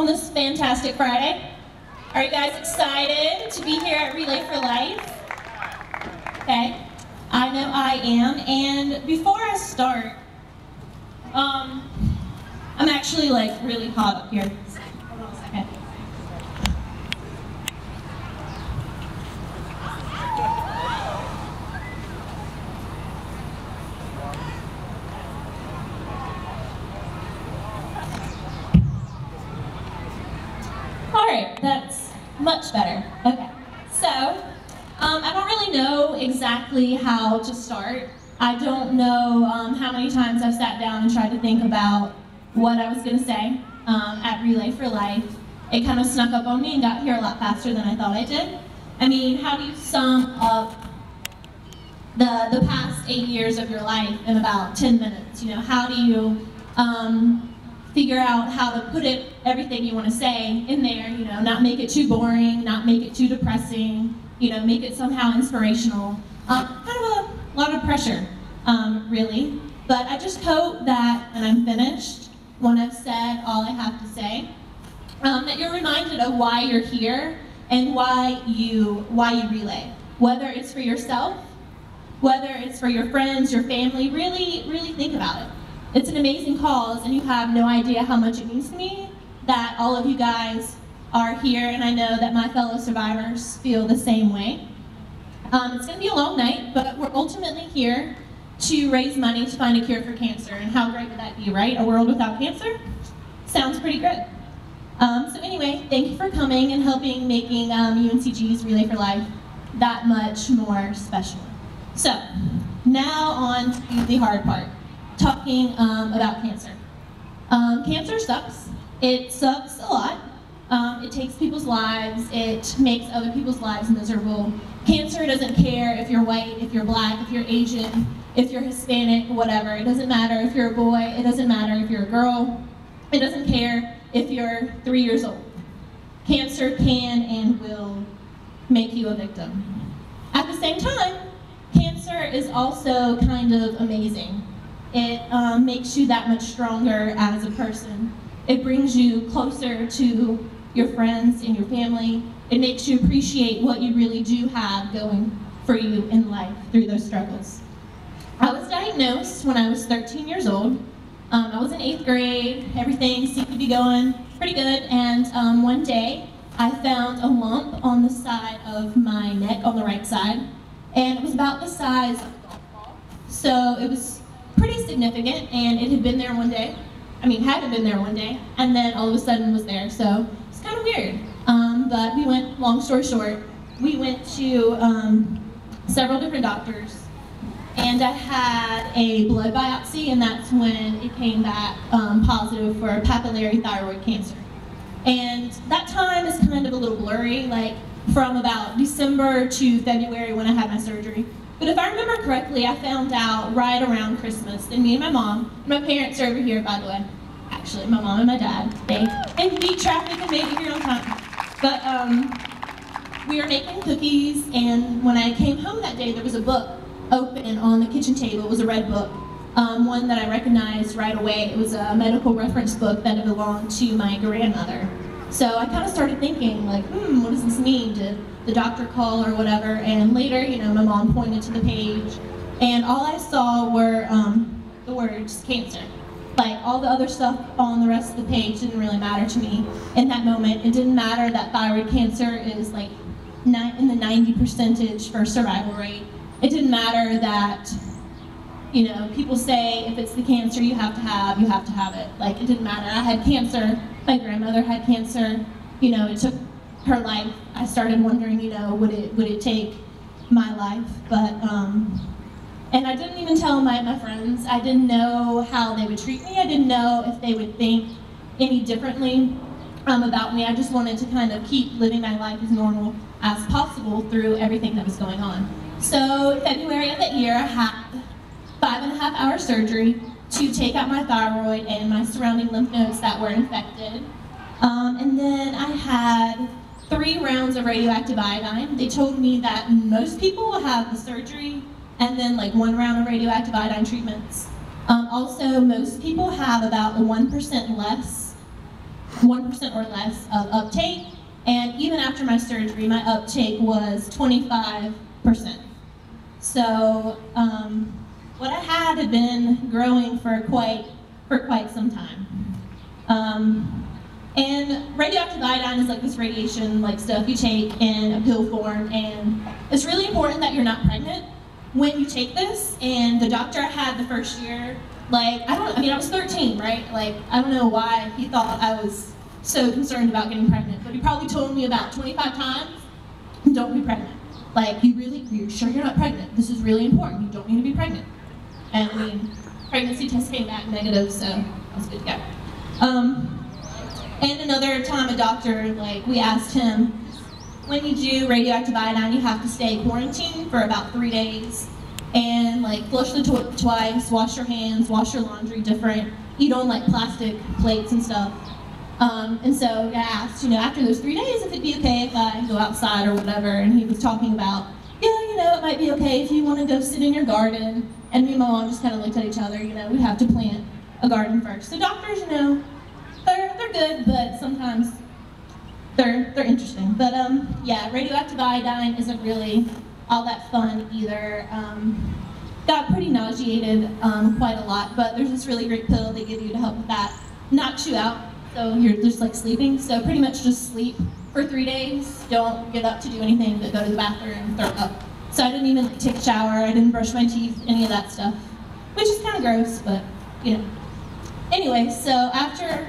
on this fantastic Friday? Are you guys excited to be here at Relay for Life? Okay, I know I am, and before I start, I'm actually like really hot up here. Hold on a second. All right, that's much better. Okay, so I don't really know exactly how to start. I don't know how many times I've sat down and tried to think about what I was going to say at Relay for Life. It kind of snuck up on me and got here a lot faster than I thought I did. I mean, how do you sum up the past 8 years of your life in about 10 minutes? You know, how do you figure out how to put everything you want to say in there, you know, not make it too boring, not make it too depressing, you know, make it somehow inspirational. Kind of a lot of pressure, really. But I just hope that when I'm finished, when I've said all I have to say, that you're reminded of why you're here and why you relay. Whether it's for yourself, whether it's for your friends, your family, really, really think about it. It's an amazing cause, and you have no idea how much it means to me that all of you guys are here, and I know that my fellow survivors feel the same way. It's going to be a long night, but we're ultimately here to raise money to find a cure for cancer, and how great would that be, right? A world without cancer? Sounds pretty good. So anyway, thank you for coming and helping making UNCG's Relay for Life that much more special. So, now on to the hard part. Talking about cancer. Cancer sucks. It sucks a lot. It takes people's lives. It makes other people's lives miserable. Cancer doesn't care if you're white, if you're black, if you're Asian, if you're Hispanic, whatever. It doesn't matter if you're a boy. It doesn't matter if you're a girl. It doesn't care if you're 3 years old. Cancer can and will make you a victim. At the same time, cancer is also kind of amazing. It makes you that much stronger as a person. It brings you closer to your friends and your family. It makes you appreciate what you really do have going for you in life through those struggles. I was diagnosed when I was 13 years old. I was in 8th grade. Everything seemed to be going pretty good, and one day I found a lump on the side of my neck on the right side, and it was about the size of a golf ball. So it was pretty significant, and it had been there one day. I mean, hadn't been there one day, and then all of a sudden was there, so it's kind of weird. But we went, long story short, we went to several different doctors, and I had a blood biopsy, and that's when it came back positive for papillary thyroid cancer. And that time is kind of a little blurry, like from about December to February when I had my surgery. But if I remember correctly, I found out right around Christmas. And me and my parents are over here, by the way. Actually, my mom and my dad, they beat traffic and made it here on time. But we were making cookies, and when I came home that day, there was a book open on the kitchen table. It was a red book, one that I recognized right away. It was a medical reference book that belonged to my grandmother. So I kind of started thinking, like, what does this mean? Did the doctor call or whatever? And later, you know, my mom pointed to the page, and all I saw were the words cancer. Like, all the other stuff on the rest of the page didn't really matter to me in that moment. It didn't matter that thyroid cancer is like in the 90% for survival rate. It didn't matter that, you know, people say if it's the cancer you have to have it. Like, it didn't matter. I had cancer. My grandmother had cancer. You know, it took her life. I started wondering, you know, would it take my life? But and I didn't even tell my friends. I didn't know how they would treat me. I didn't know if they would think any differently about me. I just wanted to kind of keep living my life as normal as possible through everything that was going on. So February of that year, I had 5.5-hour surgery to take out my thyroid and my surrounding lymph nodes that were infected. And then I had 3 rounds of radioactive iodine. They told me that most people will have the surgery and then like 1 round of radioactive iodine treatments. Also, most people have about 1% less 1% or less of uptake, and even after my surgery, my uptake was 25%. So what I had been growing for quite some time. And radioactive iodine is like this radiation like stuff you take in a pill form, and it's really important that you're not pregnant when you take this. And the doctor I had the first year, like, I was 13, right? Like, I don't know why he thought I was so concerned about getting pregnant, but he probably told me about 25 times, don't be pregnant. Like, you're sure you're not pregnant? This is really important. You don't need to be pregnant. And I mean, pregnancy test came back negative, so I was good to go. And another time a doctor, like, we asked him, when you do radioactive iodine, you have to stay quarantined for about 3 days, and like flush the toilet twice, wash your hands, wash your laundry different, eat on like plastic plates and stuff. And so I asked, after those 3 days, if it'd be okay if I go outside or whatever, and he was talking about, yeah, it might be okay if you want to go sit in your garden. And me and my mom just kind of looked at each other, we'd have to plant a garden first. So doctors, they're good, but sometimes they're interesting. But yeah, radioactive iodine isn't really all that fun either. Got pretty nauseated quite a lot, but there's this really great pill they give you to help with that. Knocks you out, so you're just like sleeping. So pretty much just sleep for 3 days. Don't get up to do anything but go to the bathroom and throw up. So I didn't even like, take a shower, I didn't brush my teeth, any of that stuff. Which is kind of gross, but Anyway, so after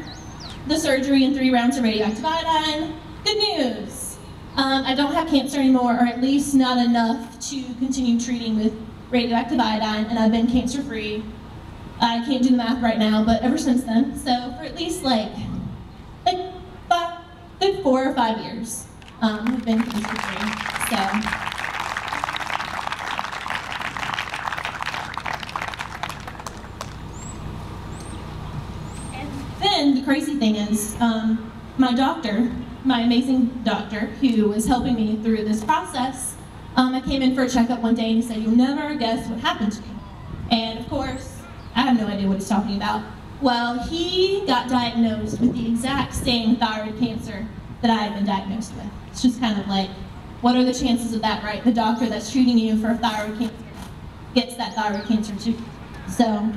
the surgery and 3 rounds of radioactive iodine, good news. I don't have cancer anymore, or at least not enough to continue treating with radioactive iodine, and I've been cancer-free. I can't do the math right now, but ever since then. So for at least like good 4 or 5 years, I've been cancer-free. So. Then the crazy thing is, my doctor, my amazing doctor, who was helping me through this process, I came in for a checkup one day and he said, "You'll never guess what happened to me." And of course, I have no idea what he's talking about. Well, he got diagnosed with the exact same thyroid cancer that I had been diagnosed with. It's just kind of like, what are the chances of that, right? The doctor that's treating you for thyroid cancer gets that thyroid cancer too. So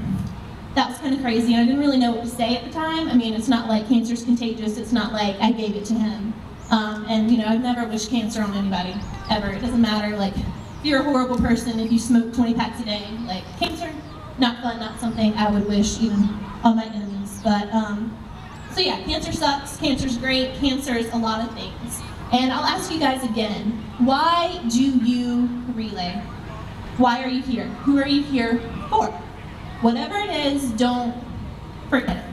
that was kind of crazy, and I didn't really know what to say at the time. I mean, it's not like cancer's contagious, it's not like I gave it to him. And I've never wished cancer on anybody, ever. It doesn't matter, like, if you're a horrible person, if you smoke 20 packs a day, like, cancer, not fun, not something I would wish even on my enemies. But, so yeah, cancer sucks, cancer's great, cancer's a lot of things. And I'll ask you guys again, why do you relay? Why are you here? Who are you here for? Whatever it is, don't forget it.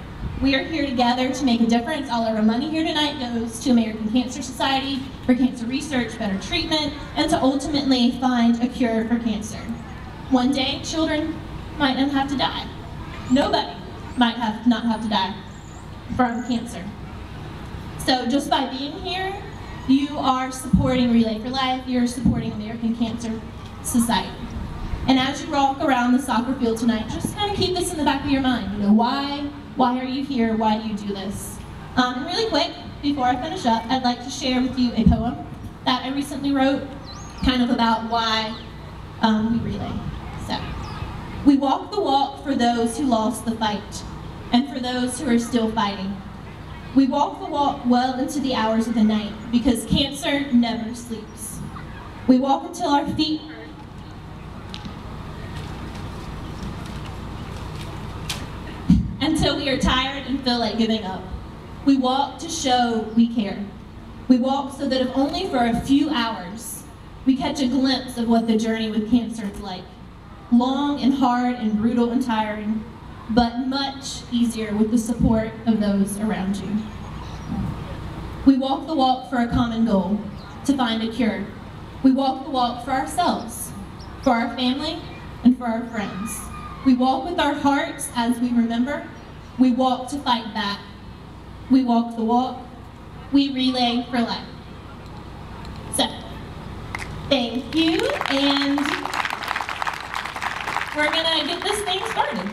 We are here together to make a difference. All of our money here tonight goes to American Cancer Society for cancer research, better treatment, and to ultimately find a cure for cancer. One day, children might not have to die. Nobody might not have to die from cancer. So just by being here, you are supporting Relay for Life, you're supporting American Cancer Society. And as you walk around the soccer field tonight, just kind of keep this in the back of your mind. Why are you here? Why do you do this? And really quick, before I finish up, I'd like to share with you a poem that I recently wrote, kind of about why we relay. So, we walk the walk for those who lost the fight, and for those who are still fighting. We walk the walk well into the hours of the night, because cancer never sleeps. We walk until our feet hurt. Until we are tired and feel like giving up. We walk to show we care. We walk so that if only for a few hours, we catch a glimpse of what the journey with cancer is like. Long and hard and brutal and tiring, but much easier with the support of those around you. We walk the walk for a common goal, to find a cure. We walk the walk for ourselves, for our family, and for our friends. We walk with our hearts as we remember. We walk to fight back. We walk the walk. We relay for life. So, thank you, and we're gonna get this thing started.